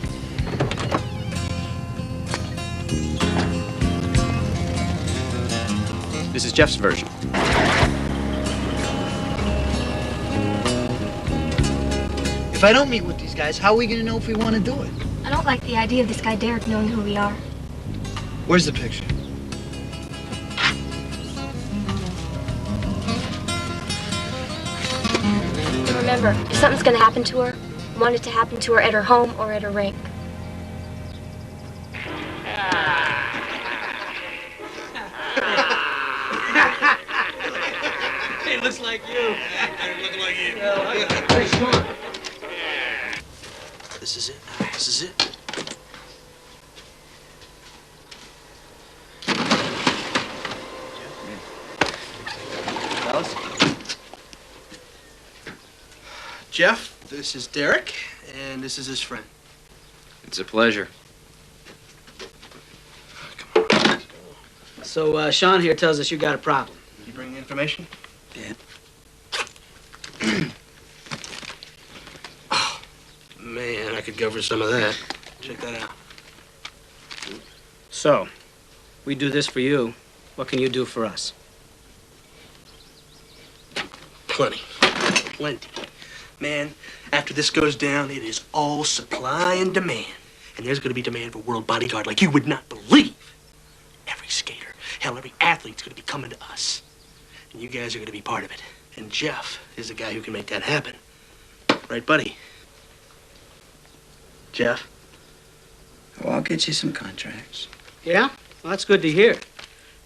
X: This is Jeff's version.
S: If I don't meet with these guys, how are we going to know if we want to do it?
D: I don't like the idea of this guy Derek knowing who we are.
S: Where's the picture?
D: And remember, if something's gonna happen to her, I want it to happen to her at her home or at her rink.
K: Hey, looks like you. Look like you.
S: Hey, Sean.
K: This is it. This is it.
X: Fellas?
W: Jeff, this is Derek, and this is his friend.
X: It's a pleasure.
W: So, Sean here tells us you got a problem.
X: You bring the information?
W: Yeah.
K: Man, I could go for some of that. Check that out.
W: So, we do this for you. What can you do for us?
K: Plenty. Plenty. Man, after this goes down, it is all supply and demand. And there's going to be demand for World Bodyguard like you would not believe. Every skater, hell, every athlete's going to be coming to us. And you guys are going to be part of it. And Jeff is the guy who can make that happen. Right, buddy? Jeff?
L: Well, I'll get you some contracts.
W: Yeah? Well, that's good to hear.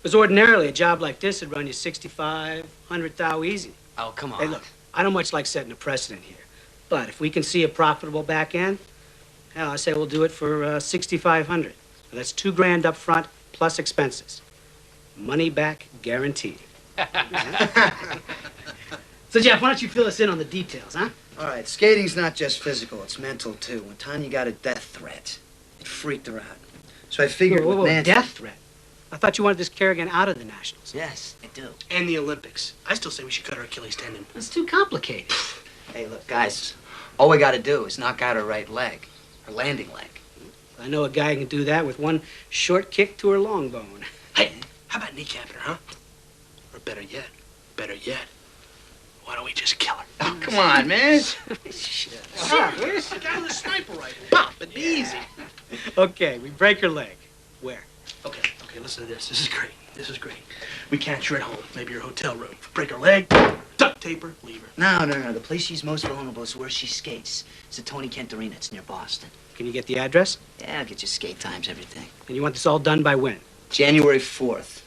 W: Because ordinarily, a job like this would run you 65, 100 thou easy.
B: Oh, come on.
W: Hey, look, I don't much like setting a precedent here. But if we can see a profitable back end, hell, I say we'll do it for 6,500. That's $2,000 up front plus expenses. Money back guaranteed. So, Jeff, why don't you fill us in on the details, huh?
S: All right, skating's not just physical, it's mental, too. When Tonya got a death threat, it freaked her out. So I figured
W: Whoa,
S: with Nancy...
W: death threat? I thought you wanted this Kerrigan out of the Nationals.
S: Yes, I do.
K: And the Olympics. I still say we should cut her Achilles tendon.
W: That's too complicated.
S: Hey, look, guys, all we gotta do is knock out her right leg, her landing leg.
W: I know a guy who can do that with one short kick to her long bone.
K: Hey, how about kneecapping her, huh? Or better yet, why don't we just kill her?
S: Oh, come on, man.
K: Shit. The guy with a sniper rifle. Pop, it'd be easy.
W: Okay, we break her leg. Where?
K: Okay, listen to this. This is great. We catch her at home, maybe her hotel room. Break her leg, duct tape her, leave her.
S: No. The place she's most vulnerable is where she skates. It's the Tony Kent Arena. It's near Boston.
W: Can you get the address?
S: Yeah, I'll get you skate times, everything.
W: And you want this all done by when?
S: January 4th,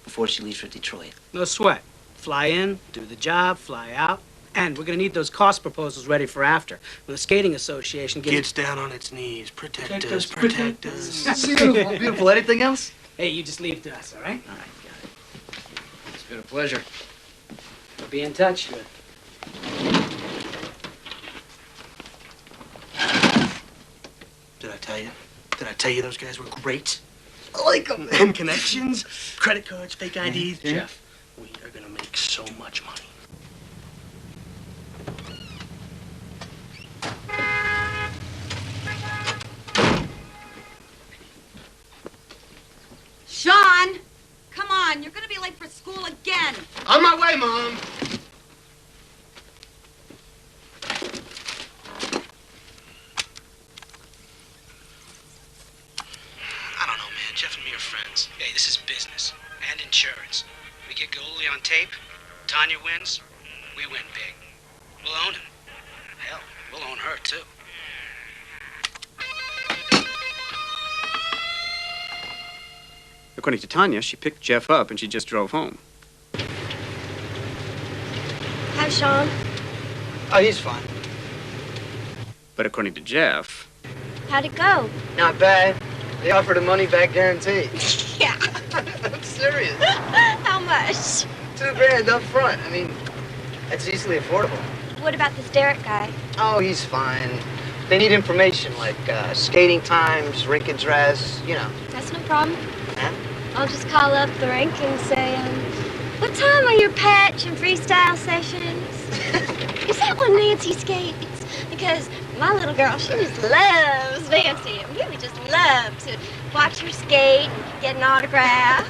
S: before she leaves for Detroit.
W: No sweat. Fly in, do the job, fly out. And we're going to need those cost proposals ready for after. When the Skating Association
K: gets down on its knees. Protect us, protect us.
S: Beautiful, beautiful. Anything else?
W: Hey, you just leave it to us, all right?
S: All right, got it.
W: It's been a pleasure. We'll be in touch.
K: Did I tell you? Did I tell you those guys were great?
S: I like them.
K: And connections, credit cards, fake IDs.
S: Yeah.
K: Jeff, we are going to make so much money.
F: Sean! Come on, you're gonna be late for school again.
K: On my way, Mom. I don't know, man. Jeff and me are friends. Hey, this is business and insurance. We get Goldie on tape, Tonya wins, we win big. We'll own him. Hell, we'll own her, too.
X: According to Tonya, she picked Jeff up and she just drove home.
D: How's Sean?
S: Oh, he's fine.
X: But according to Jeff,
D: How'd it go?
S: Not bad. They offered a money-back guarantee.
D: Yeah.
S: I'm serious.
D: How much?
S: $2 grand up front. I mean, that's easily affordable.
D: What about this Derek guy?
S: Oh, he's fine. They need information like skating times, rink address, you know.
D: That's no problem.
S: Huh?
D: I'll just call up the rink and say, what time are your patch and freestyle sessions? Is that when Nancy skates? Because my little girl, she just loves Nancy. And we would just love to watch her skate, get an autograph.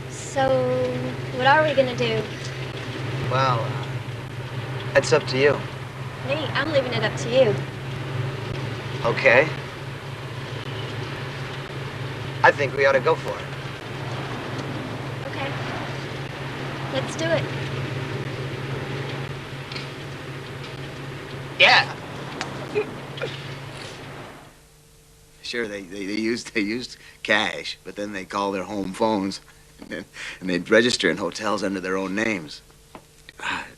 D: So, what are we gonna do?
S: Well, it's up to you.
D: Me, I'm leaving it up to you.
S: Okay. I think we ought to go for it.
D: Okay. Let's do it.
S: Yeah.
H: Sure, they used cash, but then they call their home phones, and they'd register in hotels under their own names.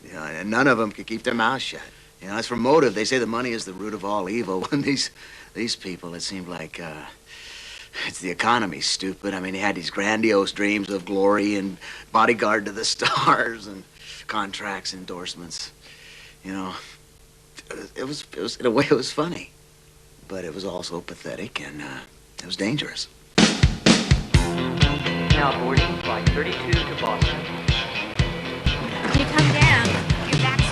H: You know, and none of them could keep their mouths shut. You know, as for motive, they say the money is the root of all evil. And these people, it seemed like it's the economy, stupid. I mean, they had these grandiose dreams of glory and bodyguard to the stars and contracts, endorsements. You know, it was in a way it was funny, but it was also pathetic and it was dangerous.
M: Now boarding flight 32 to Boston.
N: Can you come down? Your back's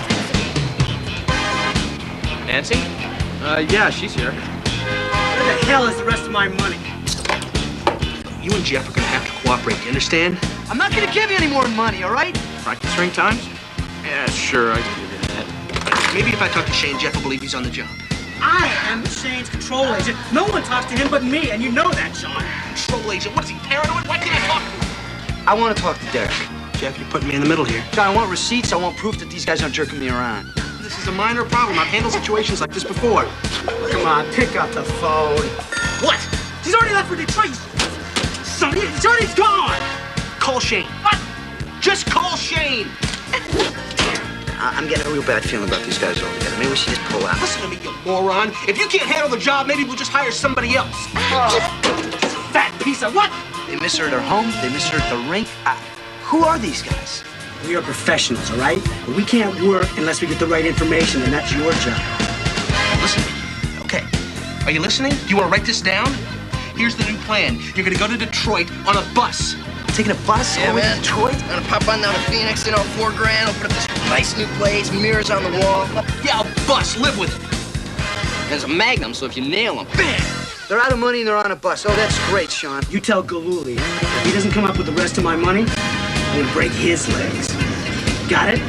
K: Nancy? Yeah, she's here.
W: Where the hell is the rest of my money?
K: You and Jeff are gonna have to cooperate, you understand?
S: I'm not gonna give you any more money, all right?
K: Practice ring times? Yeah, sure, I can give you that. Maybe if I talk to Shane, Jeff will believe he's on the job.
W: I am Shane's control agent. No one talks to him but me, and you know that, Sean.
K: Control agent? What is he, paranoid? Why can't I talk to him?
S: I want to talk to Derek.
K: Jeff, you're putting me in the middle here.
S: John, I want receipts. I want proof that these guys aren't jerking me around.
K: This is a minor problem. I've handled situations like this before.
W: Come on, pick up the phone.
K: What?
W: He's already left for Detroit. Sonny's gone.
K: Call Shane. What? Just call Shane.
S: I'm getting a real bad feeling about these guys altogether. Maybe we should just pull out.
K: Listen to me, you moron. If you can't handle the job, maybe we'll just hire somebody else.
W: Fat piece of what?
S: They miss her at her home. They miss her at the rink. Who are these guys?
W: We are professionals, all right? But we can't work unless we get the right information, and that's your job.
K: Listen to me. Okay. Are you listening? Do you want to write this down? Here's the new plan. You're going to go to Detroit on a bus.
S: Taking a bus over to Detroit?
O: I'm gonna pop on down to Phoenix, $4 grand, open up this nice new place, mirrors on the wall.
K: Yeah, a bus, live with it.
O: There's a Magnum, so if you nail them, bam!
S: They're out of money and they're on a bus. Oh, that's great, Sean.
W: You tell Galuli, if he doesn't come up with the rest of my money, I'm gonna break his legs. Got it?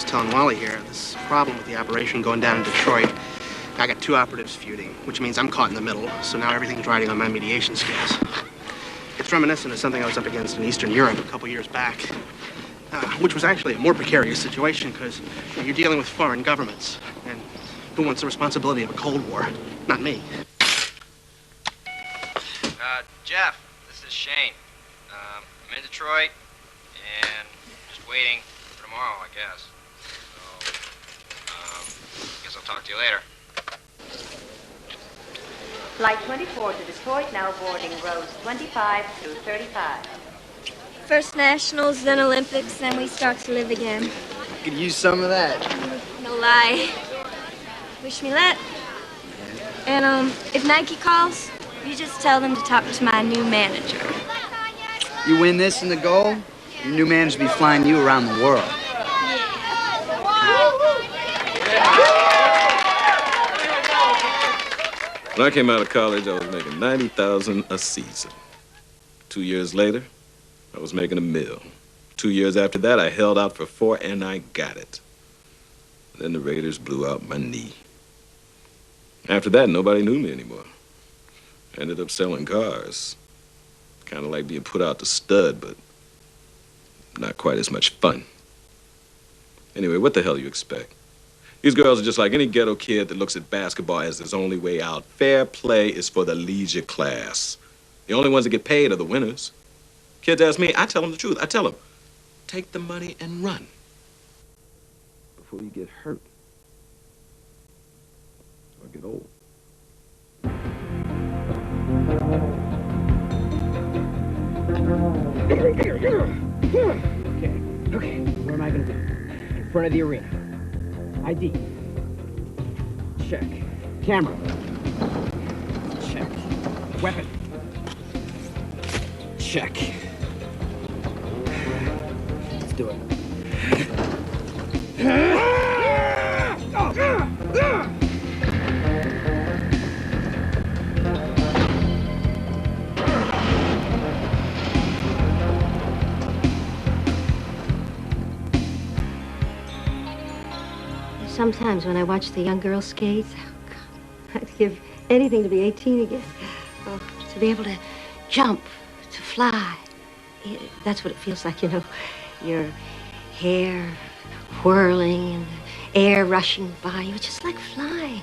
K: Telling Wally here, this problem with the operation going down in Detroit, I got two operatives feuding, which means I'm caught in the middle, so now everything's riding on my mediation skills. It's reminiscent of something I was up against in Eastern Europe a couple years back, which was actually a more precarious situation because you're dealing with foreign governments, and who wants the responsibility of a Cold War? Not me.
P: Jeff, this is Shane. I'm in Detroit, and just waiting for tomorrow, I guess. Guess I'll talk to you later.
Q: Flight 24 to Detroit, now boarding rows 25 through 35.
D: First Nationals, then Olympics, then we start to live again.
S: Could use some of that.
D: No lie. Wish me luck. And, if Nike calls, you just tell them to talk to my new manager.
S: You win this in the goal, your new manager will be flying you around the world.
T: When I came out of college, I was making $90,000 a season. 2 years later, I was making $1 million. 2 years after that, I held out for 4 and I got it. Then the Raiders blew out my knee. After that, nobody knew me anymore. I ended up selling cars. Kind of like being put out to stud, but not quite as much fun. Anyway, what the hell do you expect? These girls are just like any ghetto kid that looks at basketball as his only way out. Fair play is for the leisure class. The only ones that get paid are the winners. Kids ask me, I tell them the truth. I tell them, take the money and run before you get hurt or get old.
E: Okay, what am I gonna do? In front of the arena. ID. Check. Camera. Check. Weapon. Check. Let's do it.
J: Sometimes when I watch the young girls skate, oh God, I'd give anything to be 18 again. Oh, to be able to jump, to fly. That's what it feels like, you know. Your hair whirling and the air rushing by you. It's just like flying.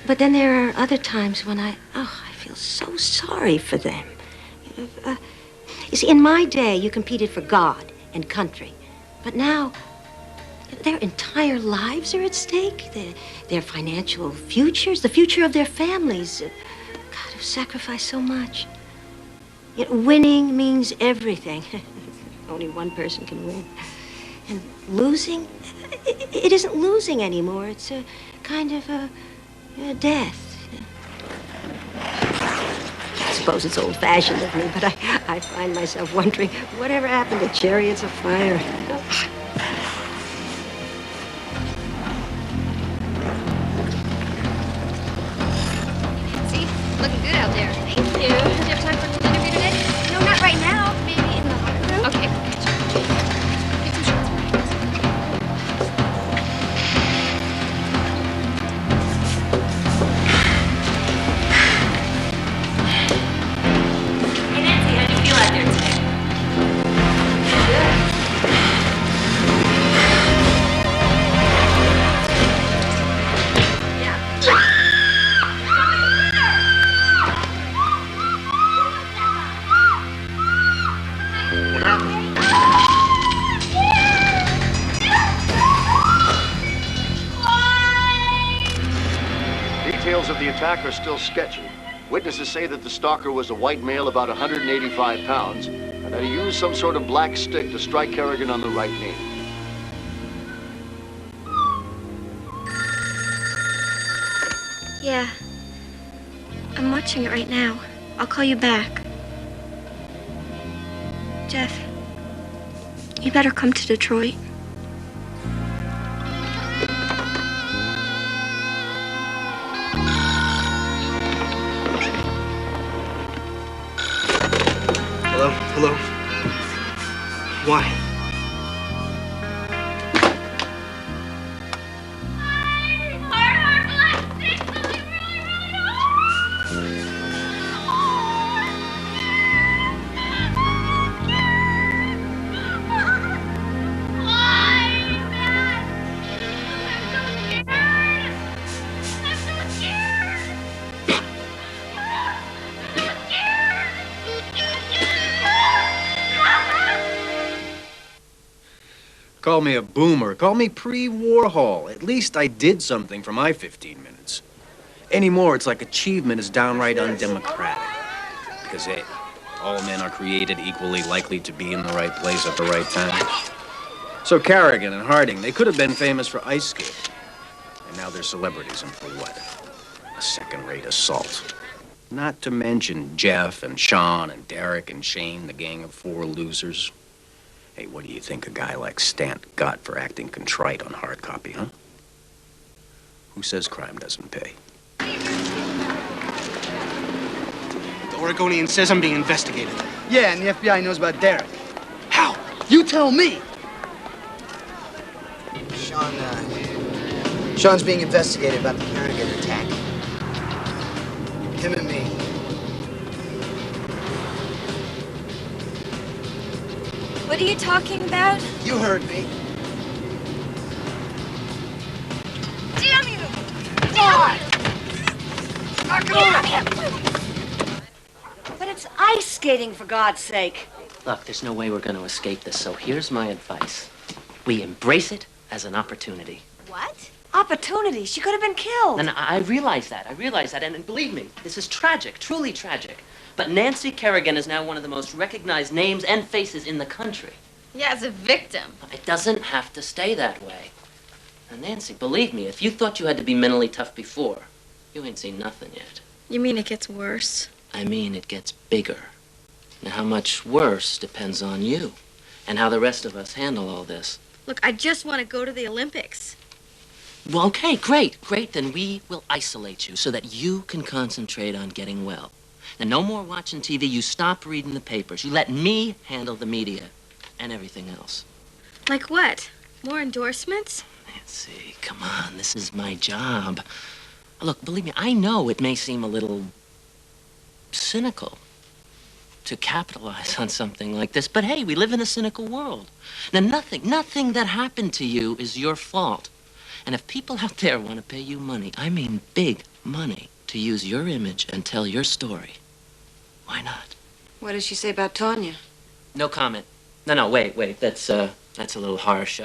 J: But then there are other times when I feel so sorry for them. You see, in my day, you competed for God and country. But now, their entire lives are at stake. Their financial futures, the future of their families. God, who sacrificed so much. Yet winning means everything. Only one person can win. And losing, it isn't losing anymore. It's a kind of a death. I suppose it's old-fashioned of me, but I find myself wondering, whatever happened to chariots of fire?
A: Looking good out there. Thank you. Do you have time for a little interview today? No, not right now. Maybe in the locker room. Okay. Get some shots.
I: Hey, Nancy, how do you feel out there today?
R: Details of the attack are still sketchy. Witnesses say that the stalker was a white male about 185 pounds and that he used some sort of black stick to strike Kerrigan on the right knee.
D: Yeah. I'm watching it right now. I'll call you back. Jeff, you better come to Detroit.
K: Hello? Hello? Why?
E: Call me a boomer. Call me pre-Warhol. At least I did something for my 15 minutes. Anymore, it's like achievement is downright undemocratic. Because, hey, all men are created equally likely to be in the right place at the right time. So Kerrigan and Harding, they could have been famous for ice skating. And now they're celebrities, and for what? A second-rate assault. Not to mention Jeff and Sean and Derek and Shane, the gang of 4 losers. Hey, what do you think a guy like Stant got for acting contrite on hard copy, huh? Who says crime doesn't pay?
K: The Oregonian says I'm being investigated.
S: Yeah, and the FBI knows about Derek.
K: How?
S: You tell me. Sean's being investigated about the Kerrigan attack. Him and me.
N: What are you talking about?
S: You heard me.
N: Damn you!
F: But it's ice skating, for God's sake.
B: Look, there's no way we're going to escape this, so here's my advice. We embrace it as an opportunity.
F: What? Opportunity. She could have been killed.
B: And I realize that. And believe me, this is tragic, truly tragic. But Nancy Kerrigan is now one of the most recognized names and faces in the country.
A: Yeah, as a victim.
B: It doesn't have to stay that way. And Nancy, believe me, if you thought you had to be mentally tough before, you ain't seen nothing yet.
D: You mean it gets worse?
B: I mean, it gets bigger. Now, how much worse depends on you and how the rest of us handle all this.
D: Look, I just want to go to the Olympics.
B: Well, okay, great. Then we will isolate you so that you can concentrate on getting well. And no more watching TV. You stop reading the papers. You let me handle the media and everything else.
D: Like what? More endorsements?
B: Nancy, come on. This is my job. Look, believe me, I know it may seem a little cynical to capitalize on something like this, but hey, we live in a cynical world. Now, nothing that happened to you is your fault. And if people out there want to pay you money, I mean big money, to use your image and tell your story, why not?
F: What does she say about Tonya?
B: No comment. No, wait. That's a little harsh.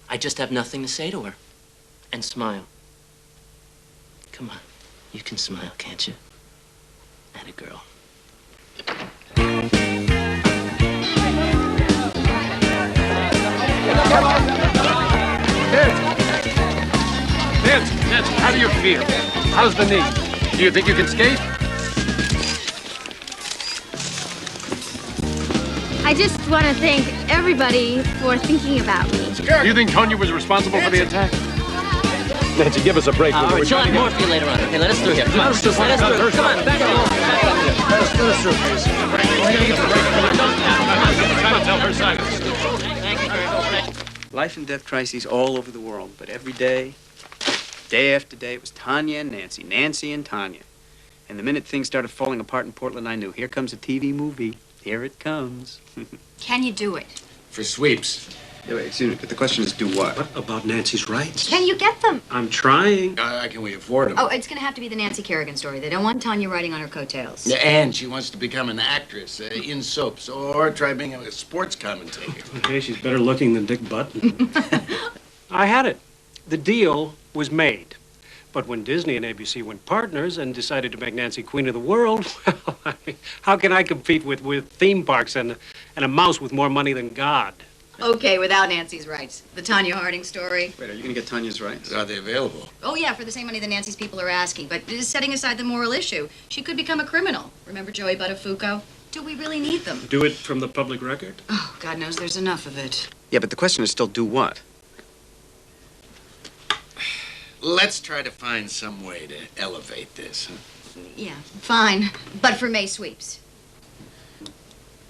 B: I just have nothing to say to her. And smile. Come on. You can smile, can't you? Atta girl.
E: Nancy, how do you feel? How's the knee? Do you think you can skate?
A: I just want to thank everybody for thinking about me.
E: Do you think Tonya was responsible for the attack? Nancy, give us a break.
B: All right, she'll have more for you later on. Okay, let us through here. Come on, let us through. Come on, back along.
S: Let us through, please.
E: Trying to tell her side of the story.
X: Life and death crises all over the world, but every day, day after day, it was Tonya and Nancy, Nancy and Tonya. And the minute things started falling apart in Portland, I knew, here comes a TV movie. Here it comes.
F: Can you do it?
R: For sweeps.
X: Yeah, wait, excuse me, but the question is, do what?
K: What about Nancy's rights?
F: Can you get them?
K: I'm trying.
R: Can we afford them?
F: Oh, it's going to have to be the Nancy Kerrigan story. They don't want Tonya riding on her coattails.
R: Yeah, and she wants to become an actress in soaps or try being a sports commentator.
K: Okay, she's better looking than Dick Button. I had it. The deal was made. But when Disney and ABC went partners and decided to make Nancy queen of the world, well, I mean, how can I compete with theme parks and a mouse with more money than God?
F: Okay, without Nancy's rights. The Tonya Harding story.
X: Wait, are you going to get Tanya's rights?
R: Are they available?
F: Oh, yeah, for the same money that Nancy's people are asking. But just setting aside the moral issue, she could become a criminal. Remember Joey Buttafuoco? Do we really need them?
K: Do it from the public record?
F: Oh, God knows there's enough of it.
X: Yeah, but the question is still, do what?
R: Let's try to find some way to elevate this.
F: Yeah, fine. But for May sweeps.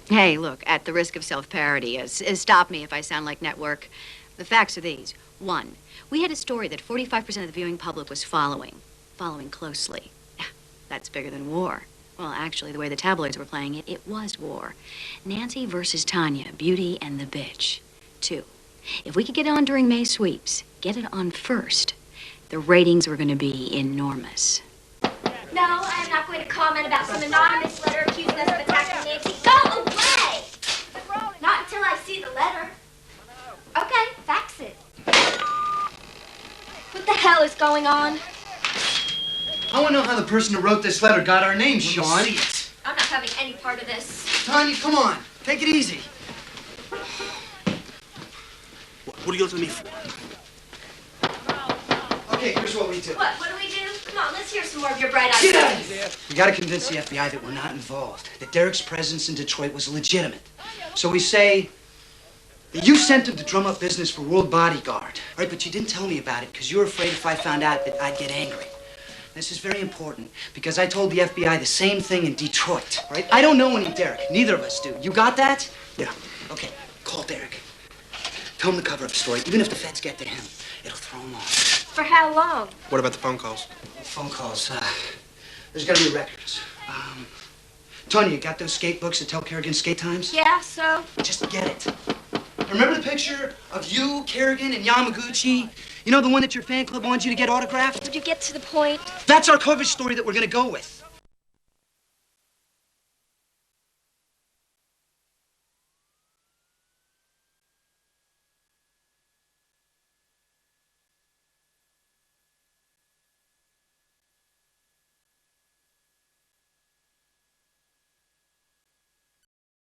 F: Hey, look, at the risk of self-parody, stop me if I sound like network. The facts are these. 1, we had a story that 45% of the viewing public was following closely. That's bigger than war. Well, actually, the way the tabloids were playing it, it was war. Nancy versus Tonya, Beauty and the Bitch. 2, if we could get it on during May sweeps, get it on first, the ratings were going to be enormous.
C: No, I am not going to comment about some anonymous letter accusing us of attacking Nancy. Go away! Not until I see the letter. Okay, fax it. What the hell is going on?
S: I want to know how the person who wrote this letter got our name, Sean.
C: I'm not having any part of this.
S: Tonya, come on. Take it easy.
K: What are you looking at me for?
S: Okay, here's what we do.
C: What do we do? Come on, let's hear some more of your bright
S: Get out
C: ideas.
S: of here. We gotta convince the FBI that we're not involved, that Derek's presence in Detroit was legitimate. So we say that you sent him to drum up business for World Bodyguard, right? But you didn't tell me about it because you were afraid if I found out that I'd get angry. This is very important because I told the FBI the same thing in Detroit, right? I don't know any Derek. Neither of us do. You got that?
X: Yeah.
S: Okay, call Derek. Tell him the cover of the story. Even if the feds get to him, it'll throw him off.
A: For how long?
K: What about the phone calls?
S: Phone calls. There's got to be records. Tonya, you got those skate books that tell Kerrigan's skate times?
A: Yeah, so?
S: Just get it. Remember the picture of you, Kerrigan, and Yamaguchi? You know, the one that your fan club wants you to get autographed?
A: Would you get to the point?
S: That's our cover story that we're going to go with.